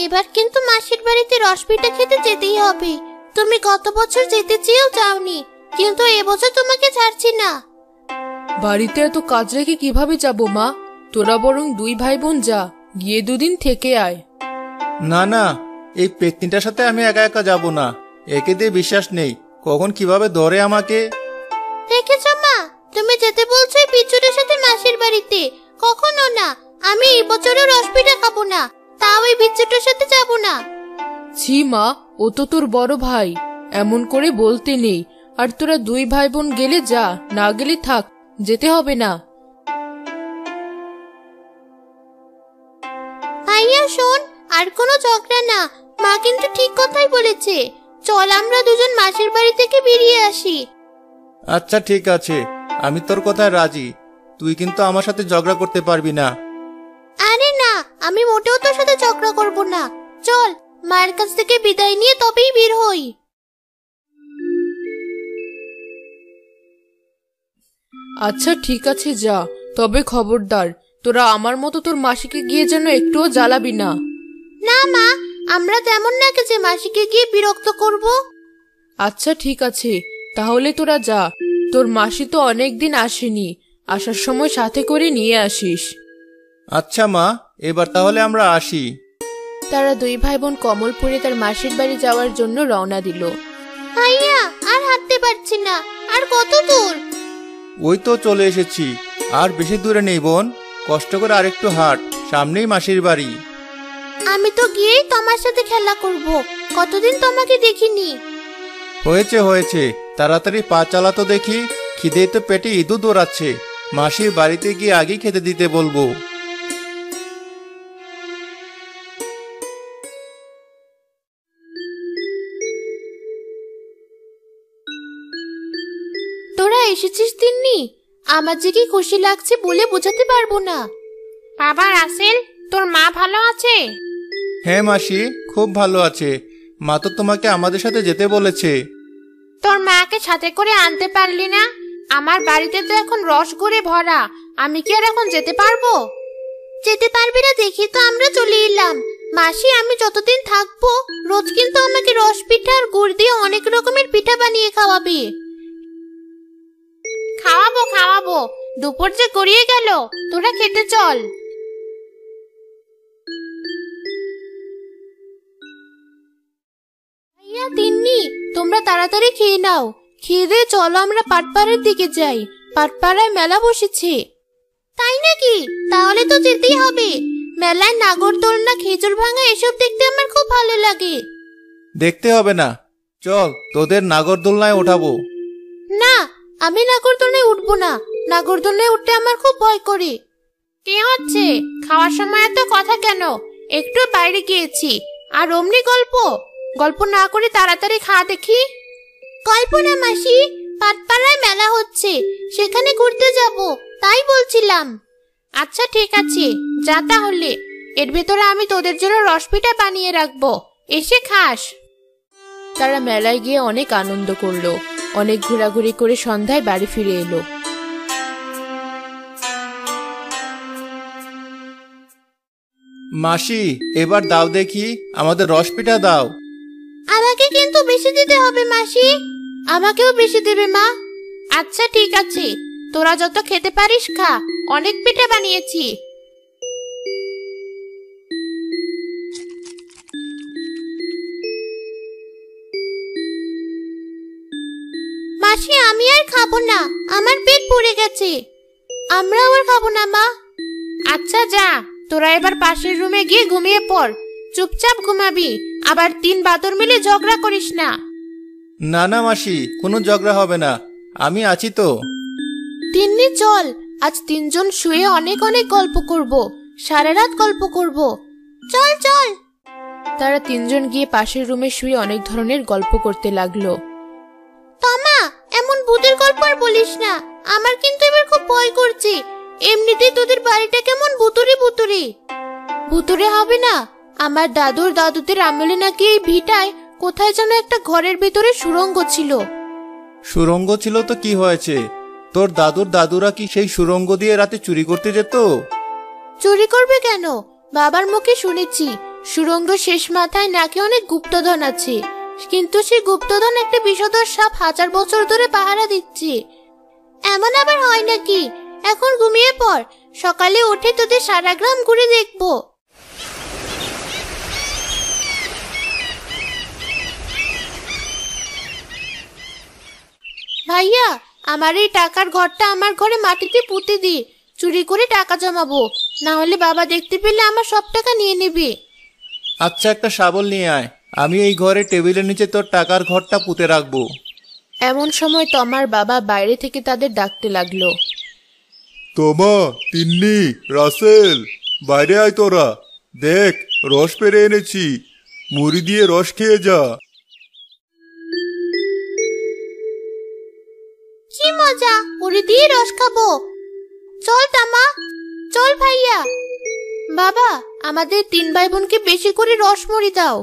এবার কিন্তু মাসির বাড়িতে রসপিঠা খেতে যেতেই হবে। তুমি গত বছর যেতে চেয়েও যাওনি, কিন্তু এবছর তোমাকে ছাড়ছি না। বাড়িতে এত কাজ রেখে কিভাবে যাব মা? তোরা বরং দুই ভাই বোন যা, গিয়ে দুদিন থেকে আয়। না না, এই পেতনিটার সাথে আমি একা একা যাব না। একে দিয়ে বিশ্বাস নেই, কখন কিভাবে ধরে আমাকে। দেখেছ মা, তুমি যেতে বলছো এই বিচ্ছুরের সাথে মাসির বাড়িতে। কখনো না, আমি এই বছরও রসপিঠা খাবো না, তাও এই বিচ্ছুটার সাথে যাব না। ছি মা, ও তো তোর বড় ভাই, এমন করে বলতে নেই। আর তোরা দুই ভাই বোন গেলে যা, না গেলে থাক, যেতে হবে না। ভাইয়া শোন, আর কোনো ঝগড়া না, মা কিন্তু ঠিক কথাই বলেছে। চল আমরা দুজন মাসির বাড়ি থেকে বেরিয়ে আসি। আচ্ছা ঠিক আছে, আমি তোর কথায় রাজি। তুই কিন্তু আমার সাথে ঝগড়া করতে পারবি না। আরে না, আমি মোটেও তোর সাথে ঝগড়া করব না। চল, মায়ের কাছ থেকে বিদায় নিয়ে তবেই বের হই। আচ্ছা ঠিক আছে যা, তবে খবরদার তোরা আমার মতো তোর মাসিকে গিয়ে যেন একটুও জ্বালাবি না। না মা, আমরা তেমন নাকি যে মাসিকে গিয়ে বিরক্ত করব। আচ্ছা ঠিক আছে, তাহলে তোরা যা। তোর মাসি তো অনেকদিন আসেনি, আসার সময় সাথে করে নিয়ে আসিস। আচ্ছা মা, এবার তাহলে আমরা আসি। তারা দুই ভাই বোন কমলপুরে তার মাসির বাড়ি যাওয়ার জন্য রওনা দিল। ভাইয়া, আর হাঁটতে পারছি না, আর কত দূর? ওই তো চলে এসেছি, আর বেশি দূরে নেই বোন, কষ্ট করে আরেকটু হাঁট, সামনেই মাসির বাড়ি। আমি তো গিয়েই তোমার সাথে খেলা করব, কতদিন তোমাকে দেখিনি। হয়েছে হয়েছে, তাড়াতাড়ি পা চালাতো দেখি, খিদে তো পেটে ইঁদুর দৌড়াচ্ছে। মাসির বাড়িতে গিয়ে আগেই খেতে দিতে বলবো। তোরা এসেছিস তিন্নি, আমার যে কি খুশি লাগছে বলে বোঝাতে পারবো না। বাবা রাসেল, তোর মা ভালো আছে? হ্যাঁ মাসি, খুব ভালো আছে। মা তো তোমাকে আমাদের সাথে যেতে বলেছে। তোর মাকে সাথে করে আনতে পারলি না? আমার বাড়িতে তো এখন রসগোরে ভরা, আমি কি আর এখন যেতে পারবো? যেতে পারবি না দেখি তো আমরা চলে এলাম। মাসি, আমি যতদিন থাকবো রোজ কিন্তু আমাকে রস পিঠা আর গুড় দিয়ে অনেক রকমের পিঠা বানিয়ে খাওয়াবি। খাওয়াবো খাওয়াবো, দুপুর যে গড়িয়ে গেল, তোরা খেতে চল। ভাইয়া তিন্নি, তোমরা তাড়াতাড়ি খেয়ে নাও। খেয়ে দিয়ে চলো আমরা পাটপাড়ার দিকে যাই, পাটপাড়ায় মেলা বসেছে। তাই নাকি? তাহলে তো যেতেই হবে। মেলায় নাগরদোলনা, খেজুর ভাঙা এসব দেখতে আমার খুব ভালো লাগে। দেখতে হবে না, চল তোদের নাগরদোলনায় ওঠাবো। না, আমি নাগরদোলনায় উঠবো না। নাগরদোলনায় উঠতে আমার খুব ভয় করে। কি হচ্ছে? খাওয়ার সময় এত কথা কেন? একটু বাইরে গিয়েছি, আর অমনি গল্প গল্প না করে তাড়াতাড়ি খাওয়া দেখি। গল্প না মাসি, পাটপাড়ায় মেলা হচ্ছে, সেখানে ঘুরতে যাব, তাই বলছিলাম। আচ্ছা ঠিক আছে, যা তাহলে। এর ভেতরে আমি তোদের জন্য রসপিঠা বানিয়ে রাখবো, এসে খাস। তারা মেলায় গিয়ে অনেক আনন্দ করলো, অনেক ঘোরাঘুরি করে সন্ধ্যায় বাড়ি ফিরে এলো। মাসি, এবার দাও দেখি, আমাদের রসপিঠা দাও। আমাকে কিন্তু বেশি দিতে হবে মাসি। আমাকেও বেশি দেবে মা। আচ্ছা ঠিক আছে, তোরা যত খেতে পারিস খা, অনেক পিঠা বানিয়েছি। মাসি, আমি আর খাবো না, আমার পেট ভরে গেছে। আমরাও আর খাবো না মা। আচ্ছা যা, তোরা এবার পাশের রুমে গিয়ে ঘুমিয়ে পড়। চুপচাপ ঘুমাবি, আবার তিন বাদর মিলে ঝগড়া করিস না। না না মাসি, কোনো ঝগড়া হবে না, আমি আছি তো। তিন্নি চল, আজ তিনজন শুয়ে অনেক অনেক গল্প করব, সারা রাত গল্প করব। চল চল। তারা তিনজন গিয়ে পাশের রুমে শুয়ে অনেক ধরনের গল্প করতে লাগলো। তমা, এমন ভূতের গল্প আর বলিস না, আমার কিন্তু এবার খুব ভয় করছে। এমনিতেই তোদের বাড়িটা কেমন ভুতুরে ভুতুরে। ভুতুরে হবে না, আমার দাদুর দাদুদের আমলে নাকি এই ভিটায় কোথায় যেন একটা ঘরের ভেতরে সুড়ঙ্গ ছিল। সুড়ঙ্গ ছিল তো কি হয়েছে? তোর দাদুর দাদুরা কি সেই সুড়ঙ্গ দিয়ে রাতে চুরি করতে যেত? চুরি করবে কেন? বাবার মুখে শুনেছি সুড়ঙ্গ শেষ মাথায় নাকি অনেক গুপ্তধন আছে, কিন্তু সেই গুপ্তধন একটা বিষধর সাপ 1000 বছর ধরে পাহারা দিচ্ছে। এমন আবার হয় নাকি? এখন ঘুমিয়ে পড়, সকালে উঠে তোদের সারা গ্রাম ঘুরে দেখবো। ভাইয়া, আমার এই টাকার ঘরটা আমার ঘরে মাটিতে পুঁতে দি, চুরি করে টাকা জমাবো, না হলে বাবা দেখতে পেলে আমার সব টাকা নিয়ে নেবে। আচ্ছা, একটা শাবল নিয়ে আয়, আমি এই ঘরে টেবিলের নিচে তোর টাকার ঘরটা পুঁতে রাখবো। এমন সময় তমার বাবা বাইরে থেকে তাদের ডাকতে লাগলো। তোমা, তিন্নি, রাসেল, বাইরে আয় তোরা। দেখ, রস পেরে এনেছি, মুড়ি দিয়ে রস খেয়ে যা। কি মজা, মুড়ি দিয়ে রস খাবো। চল তামা, চল ভাইয়া। বাবা, আমাদের 3 ভাই বোনকে বেশি করে রস মুড়ি দাও।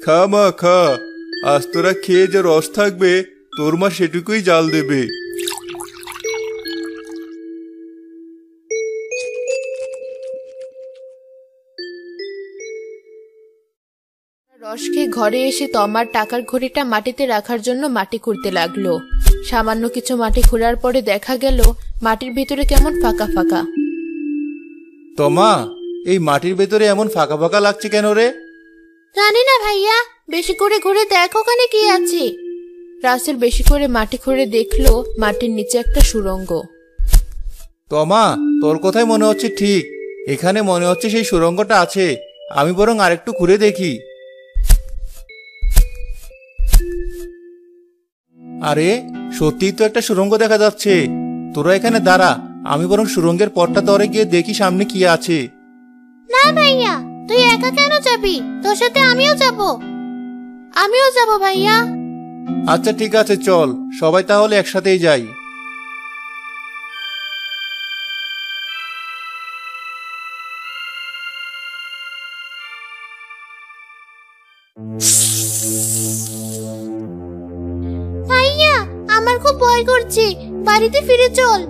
খা মা খা, আজ তোরা খেয়ে যে রস থাকবে তোর মা সেটুকুই জাল দেবে। রস খেয়ে ঘরে এসে তমার টাকার ঘড়িটা মাটিতে রাখার জন্য মাটি খুঁড়তে লাগলো। সামান্য কিছু মাটি খোঁড়ার পরে দেখা গেল মাটির ভিতরে কেমন ফাঁকা ফাঁকা। তোমা, এই মাটির ভেতরে এমন ফাঁকা ফাঁকা লাগছে কেন রে? জানি না ভাইয়া, বেশি করে ঘুরে দেখ ওখানে কি আছে। রাসেল বেশি করে মাটি খুঁড়ে দেখলো মাটির নিচে একটা সুড়ঙ্গ। তোমা, তোর কথাই মনে হচ্ছে ঠিক, এখানে মনে হচ্ছে সেই সুড়ঙ্গটা আছে। আমি বরং আরেকটু ঘুরে দেখি। আরে, সত্যিই তো একটা সুড়ঙ্গ দেখা যাচ্ছে। তোরা এখানে দাঁড়া, আমি বরং সুড়ঙ্গের পথটা ধরে গিয়ে দেখি সামনে কি আছে। না ভাইয়া, তুই একা কেন যাবি? তোর সাথে আমিও যাব ভাইয়া। আচ্ছা ঠিক আছে, চল সবাই তাহলে একসাথেই যাই। ভাইয়া, আমার খুব ভয় করছে, বাড়িতে ফিরে চল।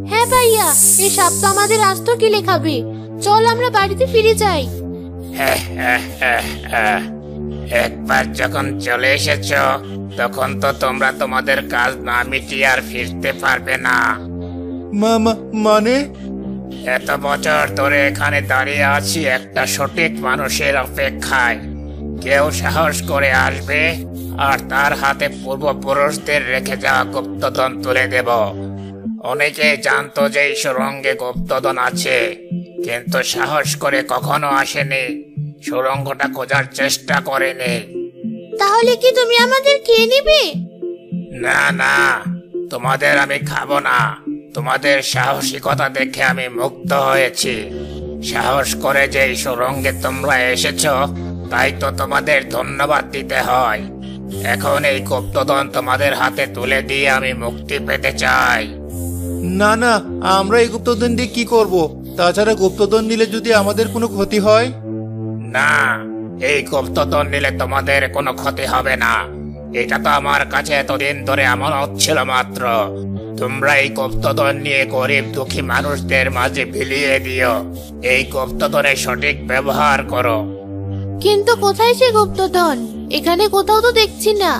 হ্যাঁ ভাইয়া, এই সাপ তো আমাদের আস্ত কিলে খাবে, চল আমরা বাড়িতে ফিরে যাই। একবার যখন চলে এসেছো তখন তো তোমরা তোমাদের কাজ না মিটিয়ে আর ফিরতে পারবে না। মানে? এত বছর ধরে এখানে দাঁড়িয়ে আছি একটা সঠিক মানুষের অপেক্ষায়। কেউ সাহস করে আসবে আর তার হাতে পূর্বপুরুষদের রেখে যাওয়া গুপ্তধন তুলে দেব। অনেকে জানতো যে এই সুড়ঙ্গে গুপ্তধন আছে, কিন্তু সাহস করে কখনো আসেনি, সুড়ঙ্গটা খোঁজার চেষ্টা করেনি। তাহলে কি তুমি আমাদের খেয়ে নিবে? না না, তোমাদের আমি খাবো না। তোমাদের সাহসিকতা দেখে আমি মুগ্ধ হয়েছি। সাহস করে যে এই সুড়ঙ্গে তোমরা এসেছো, তাই তো তোমাদের ধন্যবাদ দিতে হয়। এখন এই গুপ্তধন তোমাদের হাতে তুলে দিয়ে আমি মুক্তি পেতে চাই। না না, আমরা এই গুপ্তধন দিয়ে কি করব? তাছাড়া গুপ্তধন নিলে যদি আমাদের কোনো ক্ষতি হয়? না, এই গুপ্তধন নিলে তোমাদের কোনো ক্ষতি হবে না। এটা তো আমার কাছে এতদিন ধরে আমানত ছিল মাত্র। তোমরা এই গুপ্তধন নিয়ে গরিব দুঃখী মানুষদের মাঝে বিলিয়ে দিও। এই গুপ্তধনের সঠিক ব্যবহার করো। কিন্তু কোথায় সে গুপ্তধন? এখানে কোথাও তো দেখছি না।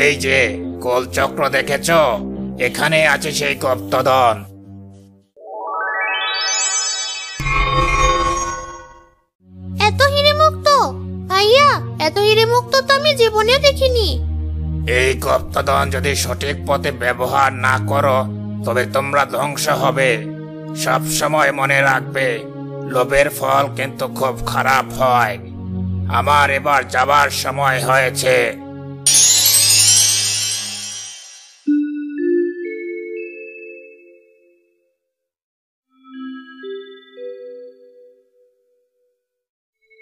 এই যে গোলচক্র দেখেছো, এখানে আছে সেই গুপ্তধন। এত হিরে মুক্ত? ভাইয়া, এত হিরে মুক্ত তো আমি জীবনেও দেখিনি। এই গুপ্তধন যদি সঠিক পথে ব্যবহার না করো তবে তোমরা ধ্বংস হবে। সব সময় মনে রাখবে, লোভের ফল কিন্তু খুব খারাপ হয়। আমার এবার যাবার সময় হয়েছে।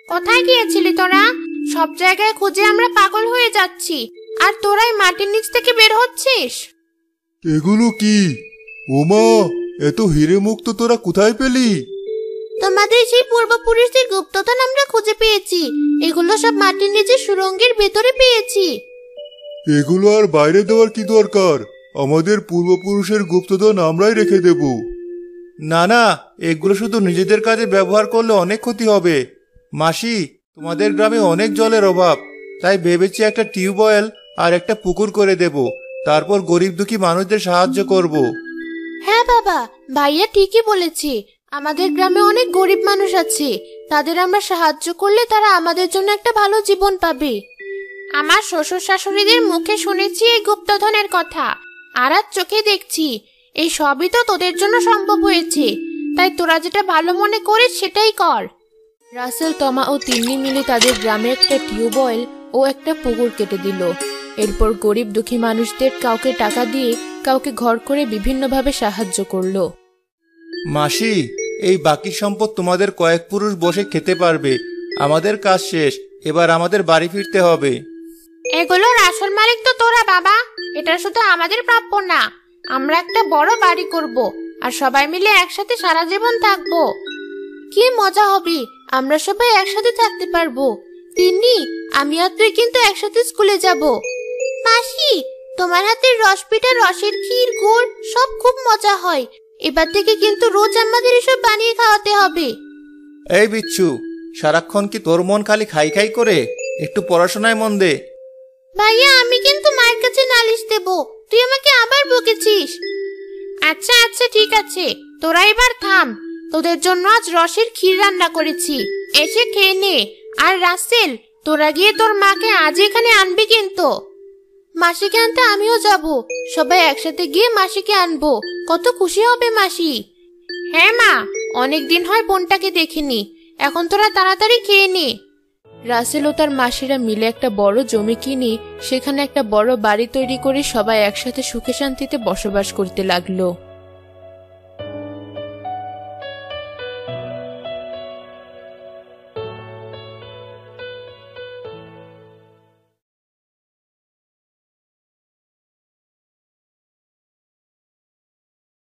কোথায় গিয়েছিলি তোরা? সব জায়গায় খুঁজে আমরা পাগল হয়ে যাচ্ছি, আর তোরাই মাটির নিচ থেকে বের হচ্ছিস। এগুলো কি? ওমা, এত হিরে মুক্ত তোরা কোথায় পেলি? তোমাদের সেই পূর্বপুরুষদের গুপ্তধন আমরা খুঁজে পেয়েছি। এগুলো সব মাটির নিচে সুড়ঙ্গের ভেতরে পেয়েছি। এগুলো আর বাইরে দেওয়ার কি দরকার? আমাদের পূর্বপুরুষের গুপ্তধন আমরাই রেখে দেব। না না, এগুলো শুধু নিজেদের কাজে ব্যবহার করলে অনেক ক্ষতি হবে। মাসি, তোমাদের গ্রামে অনেক জলের অভাব, তাই ভেবেছি একটা টিউবওয়েল আর একটা পুকুর করে দেব, তারপর গরিব দুঃখী মানুষদের সাহায্য করব। হ্যাঁ বাবা, ভাইয়া ঠিকই বলেছে। আমাদের গ্রামে অনেক গরিব মানুষ আছে, তাদের আমরা সাহায্য করলে তারা আমাদের জন্য একটা ভালো জীবন পাবে। আমার শ্বশুর শাশুড়িদের মুখে শুনেছি এই গুপ্তধনের কথা, আর আজ চোখে দেখছি। এই সবই তো তোদের জন্য সম্ভব হয়েছে, তাই তোরা যেটা ভালো মনে করিস সেটাই কর। রাসেল, তমা ও তিন্নি মিলে তাদের গ্রামে একটা টিউবওয়েল ও একটা পুকুর কেটে দিল। এরপর গরিব দুঃখী মানুষদের কাউকে টাকা দিয়ে, কাউকে ঘর করে বিভিন্নভাবে সাহায্য করলো। মাসি, এই বাকি সম্পদ তোমাদের কয়েক পুরুষ বসে খেতে পারবে। আমাদের কাজ শেষ, এবার আমাদের বাড়ি ফিরতে হবে। এগুলোর আসল মালিক তো তোরা বাবা, এটা শুধু আমাদের প্রাপ্য না। আমরা একটা বড় বাড়ি করব আর সবাই মিলে একসাথে সারা জীবন থাকবো। কি মজা হবে, আমরা সবাই একসাথে থাকতে পারবো। তিন্নি, আমি আর তুই কিন্তু একসাথে স্কুলে যাব। মাসি, তোমার হাতের রস পিঠা, রসের ক্ষীর, গুড় সব খুব মজা হয়। এবার থেকে কিন্তু রোজ আমাদের এসব বানিয়ে খাওয়াতে হবে। এই বিচ্ছু, সারাক্ষণ কি তোর মন খালি খাই খাই করে? একটু পড়াশোনায় মন দে। ভাইয়া, আমি কিন্তু মায়ের কাছে নালিশ দেব, তুই আমাকে আবার বকেছিস। আচ্ছা আচ্ছা ঠিক আছে, তোরা এবার থাম। তোদের জন্য আজ রসের ক্ষীর রান্না করেছি, এসে খেয়ে নে। আর রাসেল, তোরা গিয়ে তোর মাকে আজ এখানে আনবি কিন্তু। মাসিকে আনতে আমিও যাব, সবাই একসাথে গিয়ে মাসিকে আনবো। কত খুশি হবে মাসি। হ্যাঁ মা, অনেকদিন হয় বোনটাকে দেখিনি। এখন তোরা তাড়াতাড়ি খেয়ে নে। রাসেল ও তার মাসিরা মিলে একটা বড় জমি কিনে সেখানে একটা বড় বাড়ি তৈরি করে সবাই একসাথে সুখে শান্তিতে বসবাস করতে লাগলো।